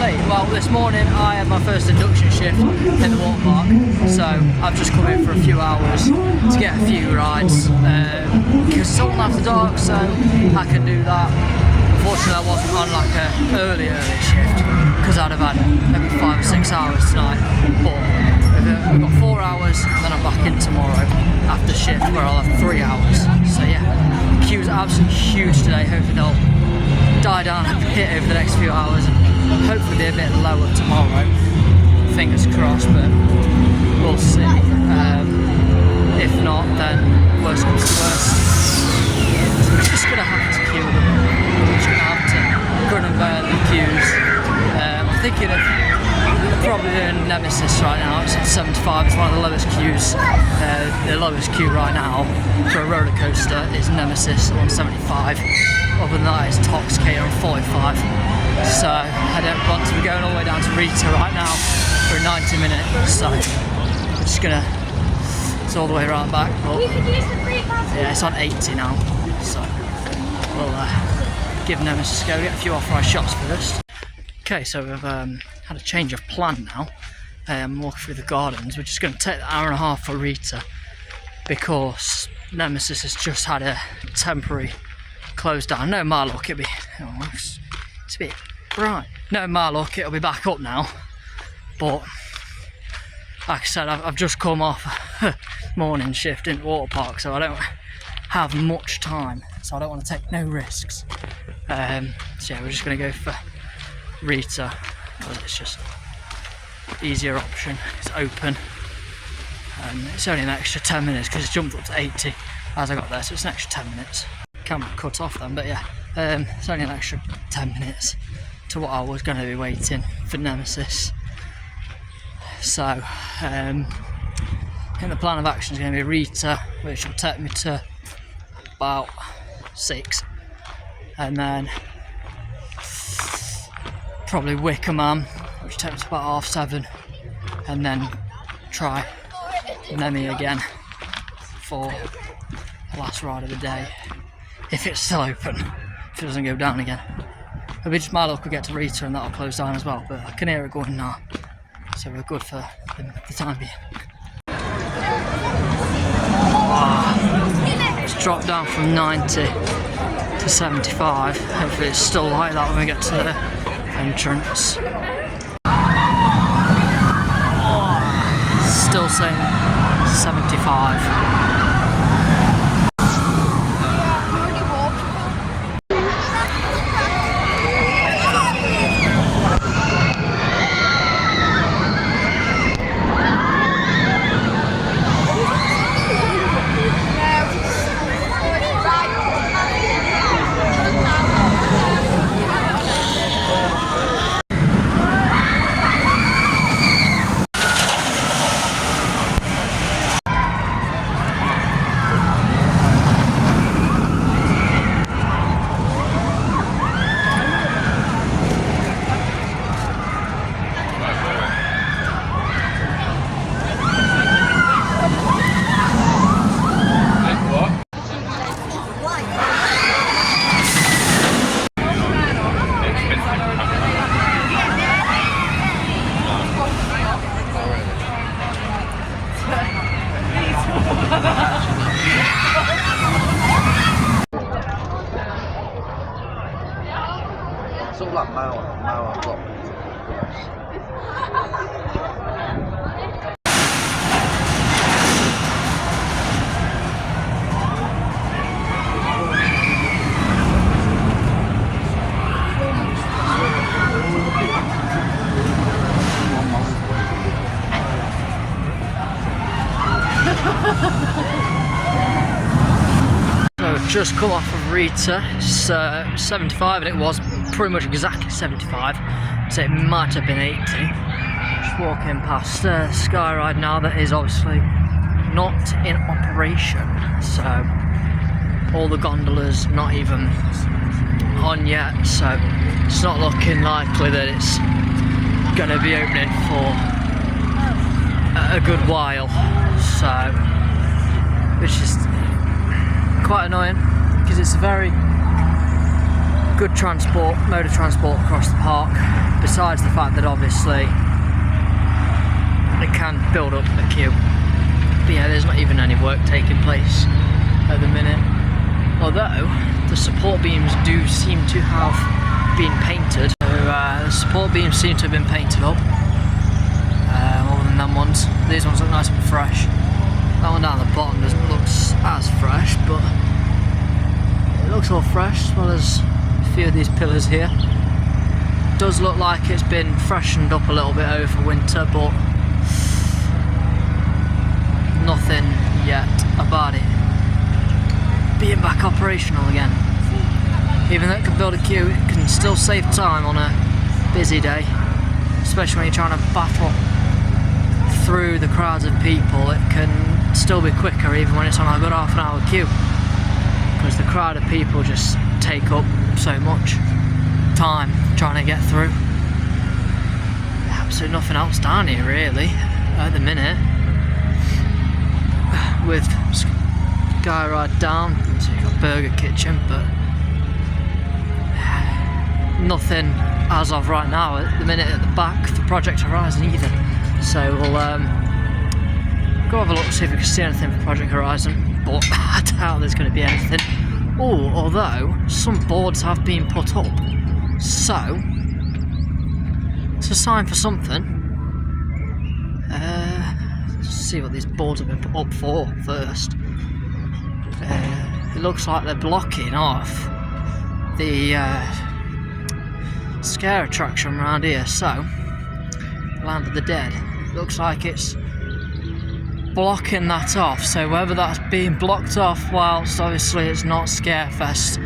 late? Well, this morning I had my first induction shift in the water park, so I've just come in for a few hours to get a few rides because it's all after dark, so I can do that. Unfortunately, I wasn't on like a early shift because I'd have had maybe 5 or 6 hours tonight. But we've got 4 hours, and then I'm back in tomorrow after shift where I'll have 3 hours. So yeah, queues are absolutely huge today. Hopefully they'll die down a bit over the next few hours and hopefully be a bit lower tomorrow. Fingers crossed, but we'll see. If not, then worst comes to worst. So we're just gonna have to queue them. We're just gonna have to run and bear the queues. I'm thinking of probably doing Nemesis right now. It's at 75. It's one of the lowest queues. The lowest queue right now for a roller coaster is Nemesis on 75. Other than that, it's Toxicator on 45. So I don't want to be going all the way down to Rita right now for a 90 minute. So we're just gonna. It's all the way around back. But yeah, it's on 80 now. So we'll give Nemesis a go. Get a few off-ride shots first. Okay, so we've had a change of plan now. I'm walking through the gardens. We're just going to take the hour and a half for Rita because Nemesis has just had a temporary close down. No, my luck, it'll be. Oh, it's a bit bright. No, my luck, it'll be back up now. But like I said, I've just come off morning shift in the water park, so I don't have much time. So I don't want to take no risks. So yeah, we're just going to go for Rita because it's just easier option. It's open and it's only an extra 10 minutes because it's jumped up to 80 as I got there, so it's an extra 10 minutes. Can't be cut off then, but yeah, it's only an extra 10 minutes to what I was going to be waiting for Nemesis. So I think the plan of action is going to be Rita, which will take me to about 6, and then probably Wickerman, which takes me to about 7:30, and then try Nemi again for the last ride of the day, if it's still open, if it doesn't go down again. It'll be just my luck we'll get to Rita and that'll close down as well, but I can hear it going now, so we're good for the time being. Wow. It's dropped down from 90 to 75, hopefully it's still like that when we get to the entrance. Still saying 75. It's all like mile on block. So we've just come off of Rita. It's 75 and it was pretty much exactly 75, so it might have been 80. Just walking past Skyride now that is obviously not in operation, so all the gondolas not even on yet, so it's not looking likely that it's going to be opening for a good while, so which is quite annoying because it's a very good mode of transport across the park. besides the fact that obviously it can build up a queue. But yeah, there's not even any work taking place at the minute. Although the support beams do seem to have been painted. So, the support beams seem to have been painted up. Other than them ones. These ones look nice and fresh. That one down the bottom doesn't look as fresh, but it looks all fresh, as well as a few of these pillars here. It does look like it's been freshened up a little bit over winter, but nothing yet about it being back operational again. Even though it can build a queue, it can still save time on a busy day, especially when you're trying to battle through the crowds of people. It can still be quicker even when it's on a good half an hour queue, because the crowd of people just take up so much time trying to get through. Absolutely nothing else down here really at the minute, with Sky Ride down, so you've got Burger Kitchen, but nothing as of right now at the minute at the back for Project Horizon either. So we'll go have a look, see if we can see anything for Project Horizon, but I doubt there's going to be anything. Oh, although some boards have been put up, so it's a sign for something. Let's see what these boards have been put up for first. It looks like they're blocking off the scare attraction around here, so Land of the Dead. Looks like it's blocking that off, so whether that's being blocked off whilst obviously it's not Scarefest,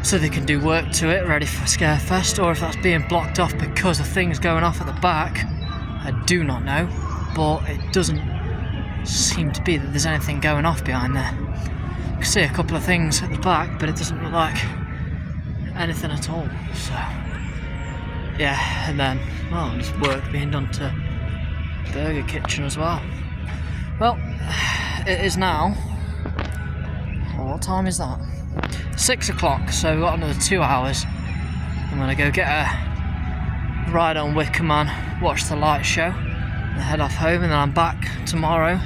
so they can do work to it ready for Scarefest, or if that's being blocked off because of things going off at the back, I do not know, but it doesn't seem to be that there's anything going off behind there. You can see a couple of things at the back, but it doesn't look like anything at all. So yeah, and then, well, there's work being done to Burger Kitchen as well. Well, it is now, what time is that? 6 o'clock, so we've got another 2 hours. I'm gonna go get a ride on Wicker Man, watch the light show, and head off home, and then I'm back tomorrow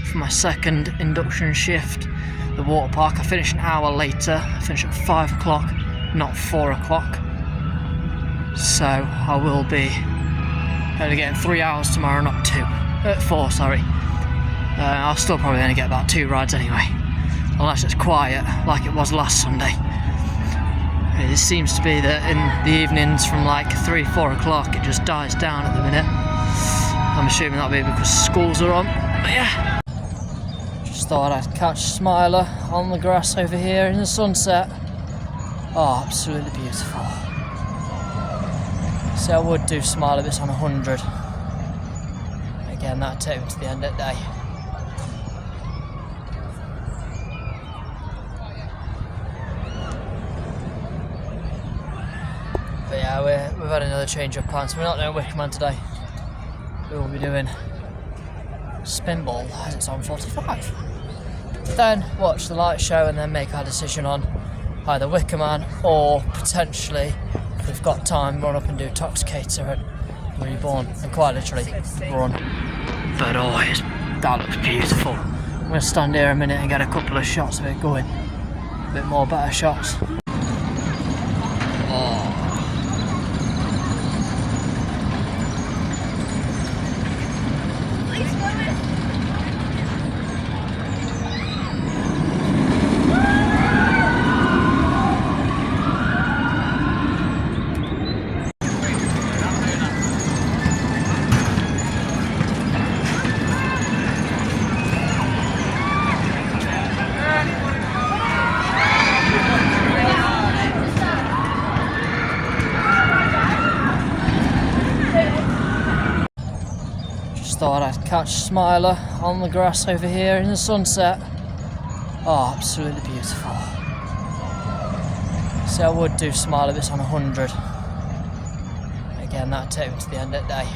for my second induction shift, the water park. I finish an hour later, I finish at 5 o'clock, not 4 o'clock. So I will be only getting 3 hours tomorrow, not 4, sorry. I'll still probably only get about 2 rides anyway, unless it's quiet like it was last Sunday. It seems to be that in the evenings from like 3-4 o'clock it just dies down at the minute. I'm assuming that'll be because schools are on, but yeah. Just thought I'd catch Smiler on the grass over here in the sunset. Oh, absolutely beautiful. So I would do Smiler this on 100. Again, that'd take me to the end of the day. But yeah, we've had another change of plans. We're not doing Wicker Man today. We will be doing Spinball as it's on 45. Then watch the light show and then make our decision on either Wicker Man or potentially, if we've got time, run up and do Toxicator at Reborn, and quite literally run. But oh, that looks beautiful. I'm going to stand here a minute and get a couple of shots of it going. A bit more better shots. Oh. Thought I'd catch Smiler on the grass over here in the sunset. Oh, absolutely beautiful. So I would do Smiler this on 100. Again, that'd take me to the end of the day.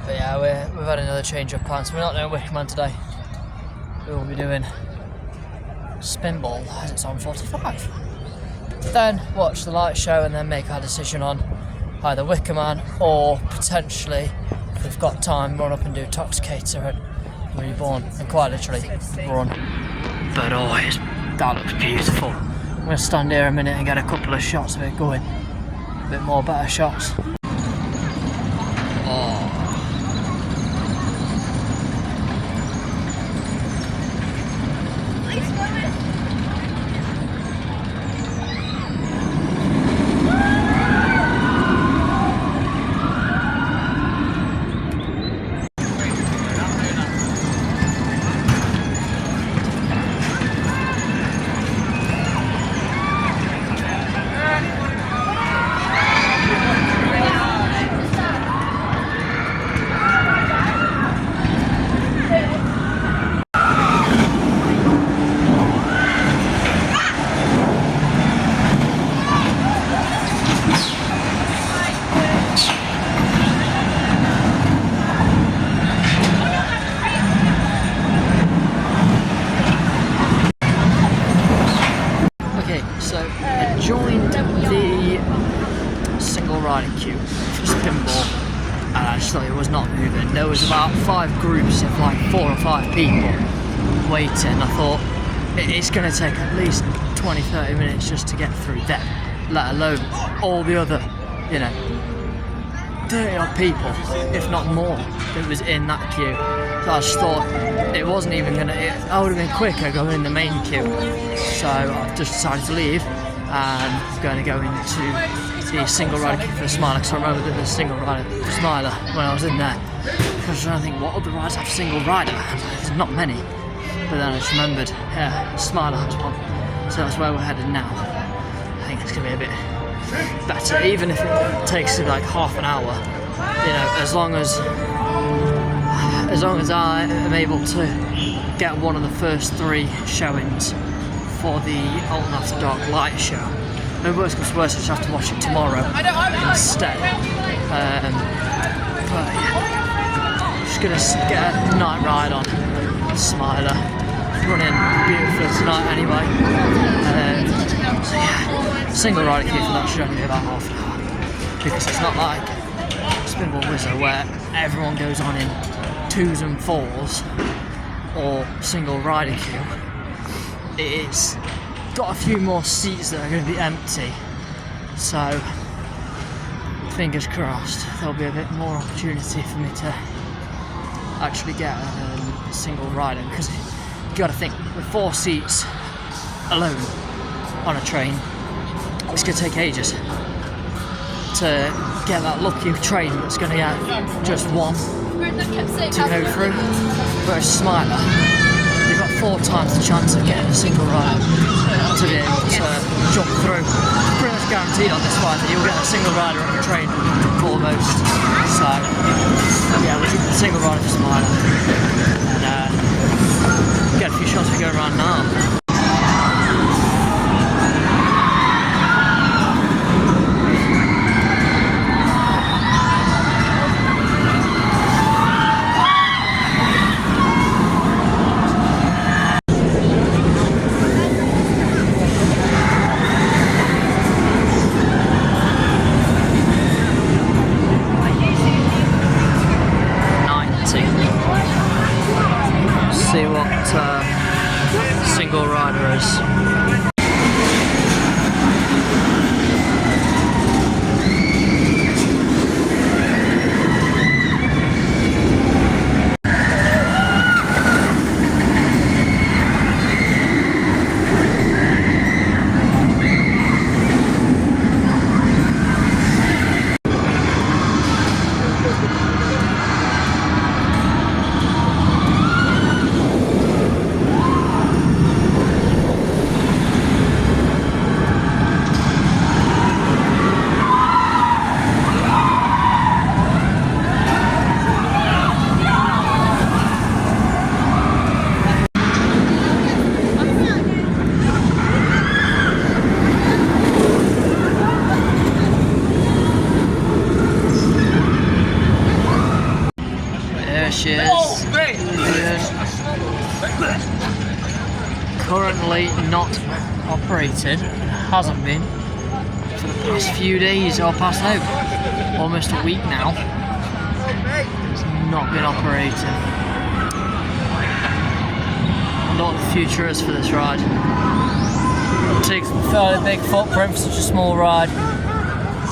But yeah, we've had another change of plans. We're not doing Wicker Man today. we will be doing Spinball as it's on 45. Then watch the light show and then make our decision on either Wicker Man or potentially, if we've got time, run up and do Toxicator and Reborn, and quite literally run. But that looks beautiful. I'm going to stand here a minute and get a couple of shots of it going. A bit more better shots. Joined the single riding queue for Spinball, and I just thought it was not moving. There was about 5 groups of like 4 or 5 people waiting. I thought it's going to take at least 20-30 minutes just to get through them, let alone all the other, 30 odd people, if not more, that was in that queue. So I just thought it wasn't even going to, I would have been quicker going in the main queue. So I've just decided to leave. And I'm going to go into the single rider queue for Smiler, because I remember that there's single rider for Smiler when I was in there. Because I was trying to think, what other rides have single rider? There's not many. But then I just remembered, yeah, Smiler has one. So that's where we're headed now. I think it's going to be a bit better, even if it takes like half an hour. As long as I am able to get one of the first 3 showings for the Alton After Dark light show. No worst comes to worst, I just have to watch it tomorrow instead. But yeah, just gonna get a night ride on Smiler. Running beautifully tonight anyway. So yeah, single rider queue for that should only be about half an hour, because it's not like Spinball Wizard where everyone goes on in 2s and 4s or single rider queue. It's got a few more seats that are going to be empty, so fingers crossed there'll be a bit more opportunity for me to actually get a single rider, because you got to think, with 4 seats alone on a train, it's going to take ages to get that lucky train that's going to get just one to go through. Whereas Smiler, you've got 4 times the chance of getting a single ride to be able to jump through. It's pretty much guaranteed on this ride that you'll get a single rider on your train almost. So yeah, we'll keep the single rider for Smiler and get a few shots as we go around now. See what single rider is. currently not operated, hasn't been for the past few days, or past almost a week now. It's not been operating. I wonder what the future is for this ride. It takes a fairly big footprint for such a small ride.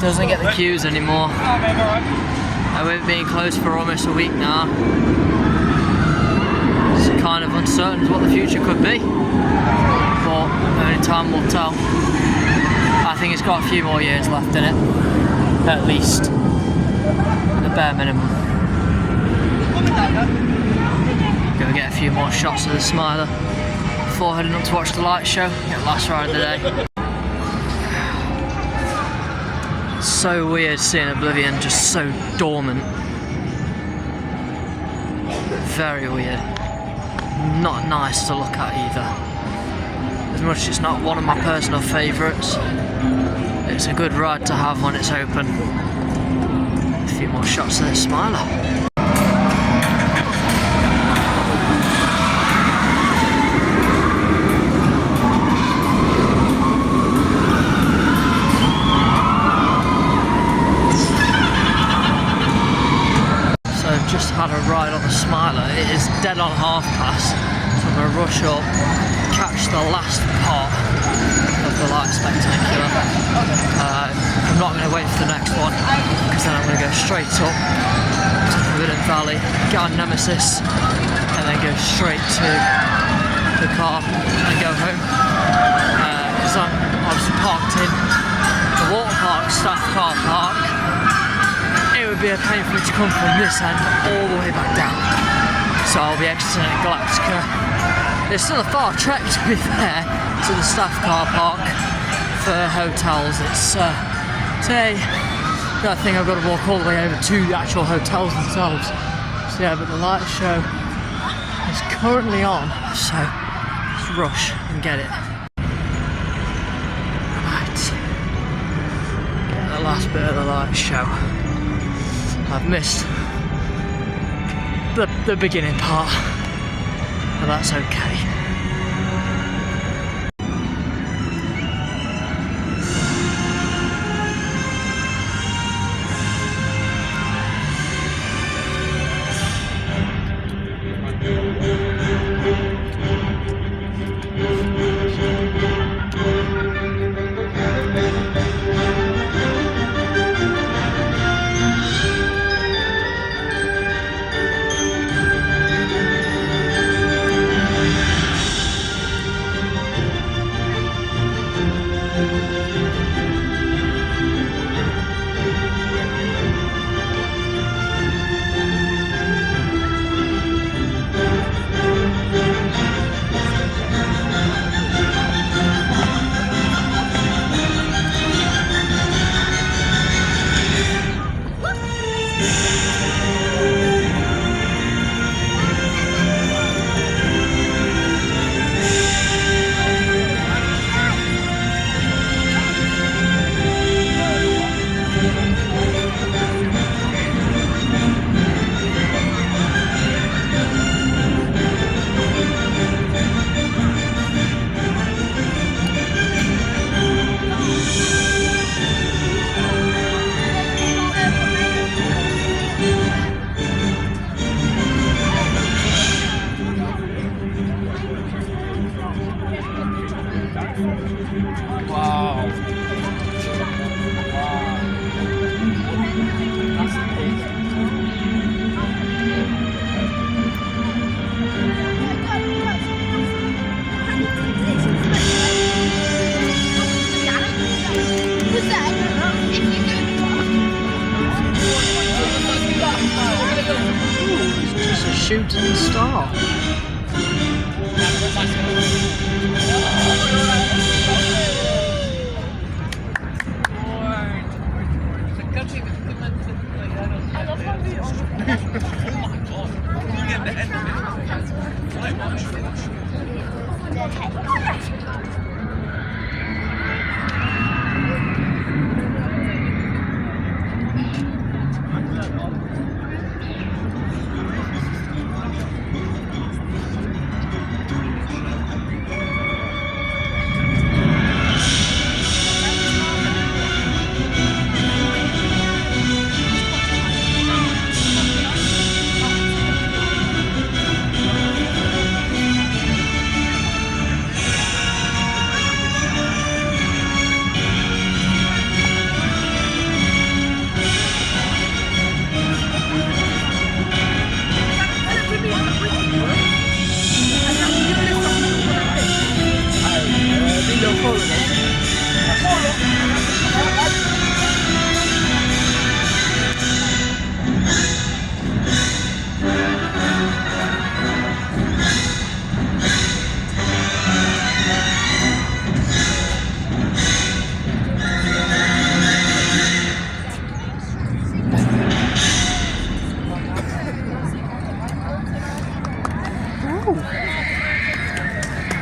Doesn't get the queues anymore. And we've been closed for almost a week now. It's kind of uncertain as what the future could be, but only time will tell. I think it's got a few more years left in it, at least, the bare minimum. Go get a few more shots of the Smiler before heading up to watch the light show. Get last ride of the day. It's so weird seeing Oblivion just so dormant. Very weird. Not nice to look at either. As much as it's not one of my personal favourites, it's a good ride to have when it's open. A few more shots of the Smiler. Just had a ride on the Smiler. It is dead on past, so I'm going to rush up, catch the last part of the light spectacular. I'm not going to wait for the next one, because then I'm going to go straight up to Forbidden Valley, get on Nemesis, and then go straight to the car and go home. Because I'm obviously parked in the water park staff car park. It would be a pain for me to come from this end all the way back down. So I'll be exiting at Galactica. It's still a far trek, to be fair, to the staff car park for hotels. It's today, I think I've got to walk all the way over to the actual hotels themselves. So yeah, but the light show is currently on, so let's rush and get it. Right, get the last bit of the light show. I've missed the beginning part, but that's okay. Shooting star.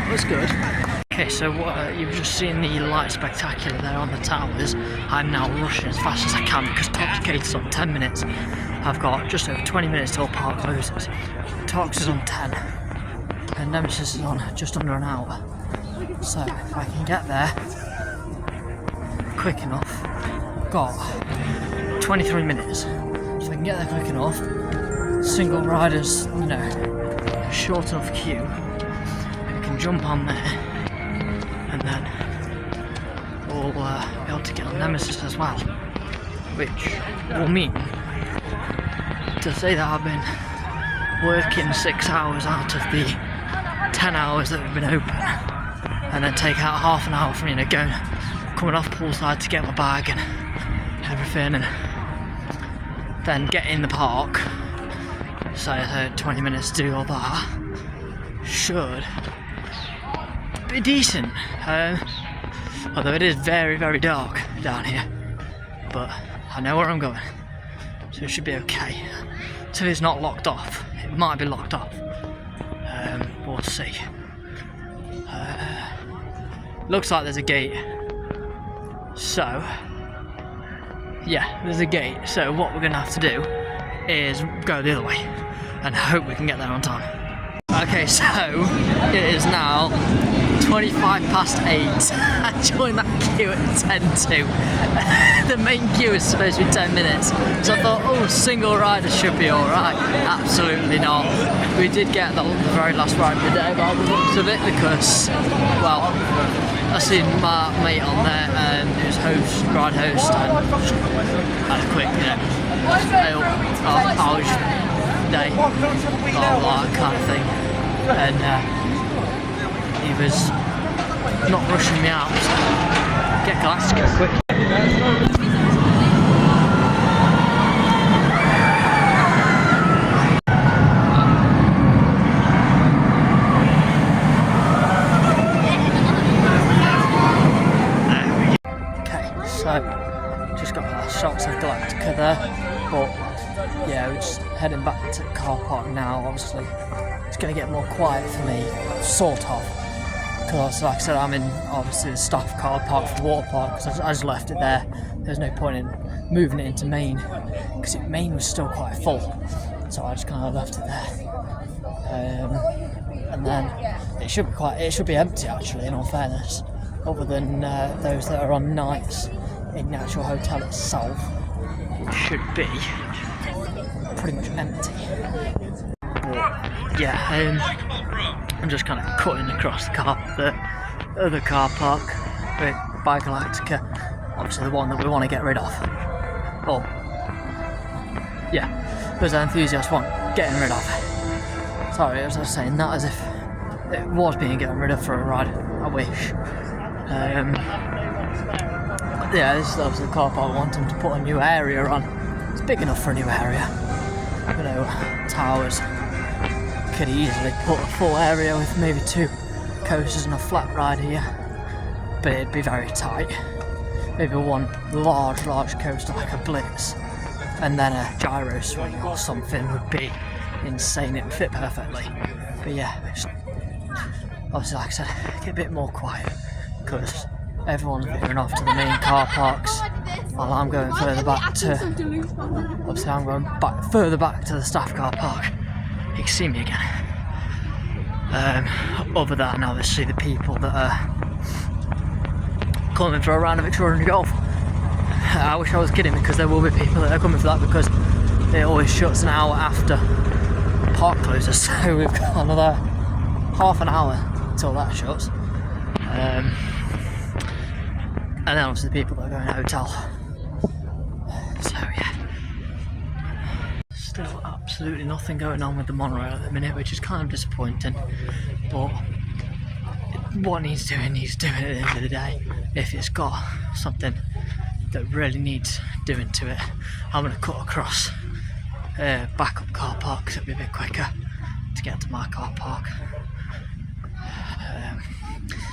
that was good. Okay, so you've just seen the light spectacular there on the towers. I'm now rushing as fast as I can because Tox Gate is on 10 minutes. I've got just over 20 minutes till park closes. Tox is on 10 and Nemesis is on just under an hour. So if I can get there quick enough, got 23 minutes. So if I can get there quick enough, single riders, you know, a short enough queue, we can jump on there and then we'll be able to get on Nemesis as well, which will mean to say that I've been working 6 hours out of the 10 hours that we've been open, and then take out half an hour from, you know, coming off poolside to get my bag and everything, and then get in the park. So 20 minutes to do all that should be decent. Although it is very, very dark down here, but I know where I'm going, so it should be okay. Till it's not locked off. It might be locked off. We'll see. Looks like there's a gate. So, yeah, there's a gate. So what we're gonna have to do is go the other way and hope we can get there on time. Okay, so it is now 25 past 8. I joined that queue at 10 to. The main queue is supposed to be 10 minutes. So I thought, oh, single rider should be alright. Absolutely not. We did get the very last ride of the day by the looks of it because, well, I seen my mate on there and his ride host, and had a quick, you know, hours day, all that kind of thing. And he was not rushing me out, so get Galactica quick. Okay, so just got our shots of Galactica there, but yeah, we're just heading back to the car park now. Obviously it's going to get more quiet for me, sort of, because like I said, I'm in obviously the staff car park for the water park, because I just left it there. There's no point in moving it into Main, because Main was still quite full, so I just kind of left it there. And then it should be empty actually, in all fairness, other than those that are on nights in the actual hotel itself. It should be pretty much empty. But yeah, I'm just kind of cutting across the other car park by Galactica, obviously the one that we want to get rid of. Well, yeah, those enthusiasts want getting rid of. Sorry, as I was saying that as if it was being getting rid of for a ride. I wish. Yeah, this is obviously the car park. I want them to put a new area on. It's big enough for a new area. You know, towers. Could easily put a full area with maybe 2 coasters and a flat ride here, but it'd be very tight. Maybe one large coaster like a Blitz, and then a gyro swing or something would be insane. It would fit perfectly. But yeah, obviously, like I said, get a bit more quiet because everyone's veering off to the main car parks while I'm going further back to. Obviously, I'm going further back to the staff car park. You can see me again. Other than obviously the people that are coming for a round of Victorian golf. I wish I was kidding, because there will be people that are coming for that, because it always shuts an hour after park closes, so we've got another half an hour until that shuts. And then obviously the people that are going to hotel. So yeah. Still absolutely nothing going on with the monorail at the minute, which is kind of disappointing, but what needs doing at the end of the day. If it's got something that really needs doing to it, I'm going to cut across backup car park, because it'll be a bit quicker to get to my car park,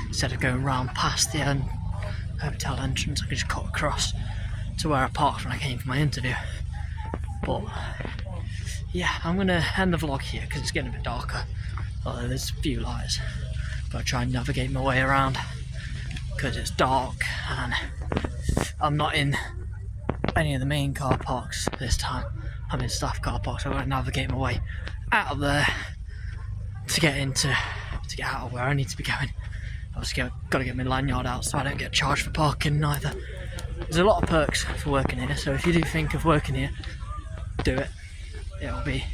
instead of going round past the hotel entrance. I can just cut across to where I parked when I came for my interview. But yeah, I'm going to end the vlog here because it's getting a bit darker, although there's a few lights. Gotta try and navigate my way around because it's dark and I'm not in any of the main car parks this time. I'm in staff car parks, so I've got to navigate my way out of there to get out of where I need to be going. Obviously got to get my lanyard out so I don't get charged for parking either. There's a lot of perks for working here, so if you do think of working here, do it. It'll be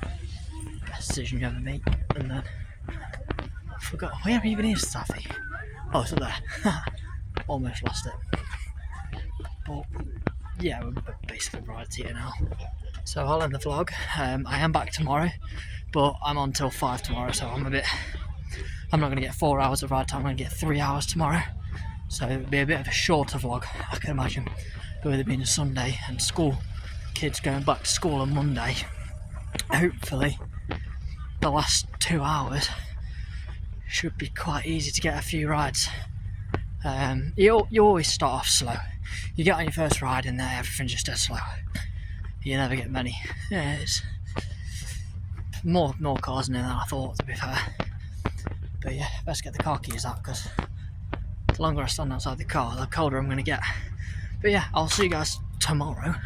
the best decision you ever make. And then I forgot where even is Staffy. Oh, it's up there. Almost lost it. But yeah, we're basically right here now. So I'll end the vlog. I am back tomorrow, but I'm on till 5 tomorrow, so I'm not going to get 4 hours of ride time. I'm going to get 3 hours tomorrow, so it'll be a bit of a shorter vlog, I can imagine, with it being a Sunday and kids going back to school on Monday. Hopefully the last 2 hours should be quite easy to get a few rides. You always start off slow. You get on your first ride and there everything's just dead slow. You never get many. Yeah, it's more cars in there than I thought, to be fair. But yeah, best get the car keys out because the longer I stand outside the car, the colder I'm going to get. But yeah, I'll see you guys tomorrow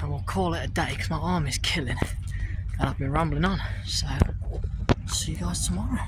and we'll call it a day because my arm is killing and I've been rambling on. So, see you guys tomorrow.